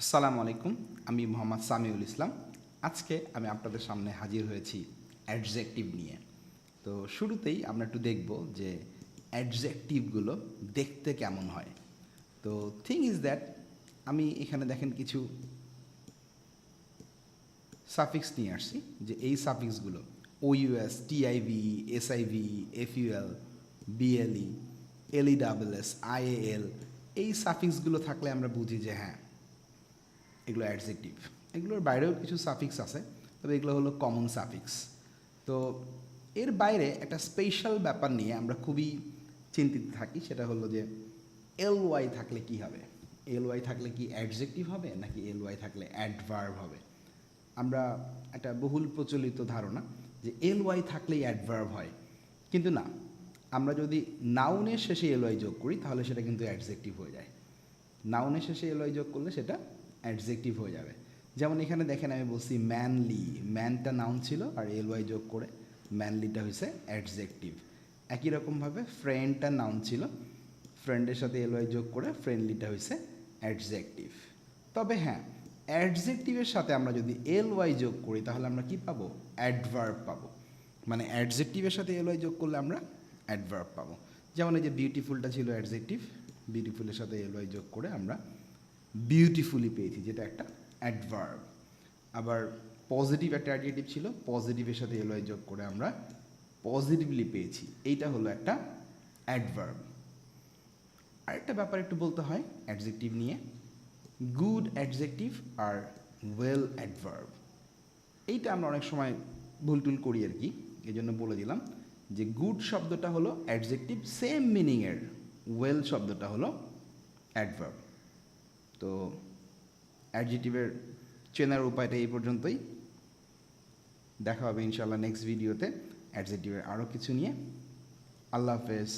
আসসালামু আলাইকুম। আমি মোহাম্মদ সামিউল ইসলাম। আজকে আমি আপনাদের সামনে হাজির হয়েছি অ্যাডজেক্টিভ নিয়ে। তো শুরুতেই আমরা একটু দেখব যে অ্যাডজেক্টিভগুলো দেখতে কেমন হয়। তো থিং ইজ দ্যাট আমি এখানে দেখেন কিছু সাফিক্স নিয়ে আসছি, যে এই সাফিক্সগুলো ওইউএস, টিআইভি, এসআইভি, এফইউএল, বিএলই, এলইডাবলএস, আইএএল, এই সাফিক্সগুলো থাকলে আমরা বুঝি যে হ্যাঁ, এগুলো অ্যাডজেক্টিভ। এগুলোর বাইরেও কিছু সাফিক্স আছে, তবে এগুলো হলো কমন সাফিক্স। তো এর বাইরে একটা স্পেশাল ব্যাপার নিয়ে আমরা খুবই চিন্তিত থাকি, সেটা হলো যে এল ওয়াই থাকলে কি হবে। এল ওয়াই থাকলে কি অ্যাডজেক্টিভ হবে নাকি এল ওয়াই থাকলে অ্যাডভার্ব হবে। আমরা একটা বহুল প্রচলিত ধারণা যে এল ওয়াই থাকলেই অ্যাডভার্ব হয়, কিন্তু না। আমরা যদি নাউনের শেষে এল ওয়াই যোগ করি তাহলে সেটা কিন্তু অ্যাডজেক্টিভ হয়ে যায়। নাউনের শেষে এল ওয়াই যোগ করলে সেটা অ্যাডজেক্টিভ হয়ে যাবে। যেমন এখানে দেখেন আমি বলছি ম্যানলি, ম্যানটা নাউন ছিল আর এল ওয়াই যোগ করে ম্যানলিটা হয়েছে অ্যাডজেক্টিভ। একই রকমভাবে ফ্রেন্ডটা নাউন ছিল, ফ্রেন্ডের সাথে এল ওয়াই যোগ করে ফ্রেন্ডলিটা হয়েছে অ্যাডজেক্টিভ। তবে হ্যাঁ, অ্যাডজেক্টিভের সাথে আমরা যদি এল ওয়াই যোগ করি তাহলে আমরা কি পাবো? অ্যাডভার্ব পাবো। মানে অ্যাডজেক্টিভের সাথে এল ওয়াই যোগ করলে আমরা অ্যাডভার্ব পাবো। যেমন এই যে বিউটিফুলটা ছিল অ্যাডজেক্টিভ, বিউটিফুলের সাথে এল ওয়াই যোগ করে আমরা বিউটিফুলি পেয়েছি, যেটা একটা অ্যাডভার্ব। আবার পজিটিভ একটা অ্যাডজেক্টিভ ছিল, পজিটিভের সাথে এল ওয়াই যোগ করে আমরা পজিটিভলি পেয়েছি, এইটা হলো একটা অ্যাডভার্ব। আরেকটা ব্যাপার একটু বলতে হয় অ্যাডজেক্টিভ নিয়ে, good adjective are well adverb. এইটা আমরা অনেক সময় ভুলটুল করি আর কি, এই জন্য বলে দিলাম যে গুড শব্দটা হলো অ্যাডজেক্টিভ সেম মিনিংয়ের, ওয়েল শব্দটা হলো অ্যাডভার্ব। তো অ্যাডজেক্টিভের চেনার উপায়টা এই পর্যন্তই। দেখা হবে ইনশাআল্লাহ নেক্সট ভিডিওতে অ্যাডজেক্টিভের আরও কিছু নিয়ে। আল্লাহ হাফেজ।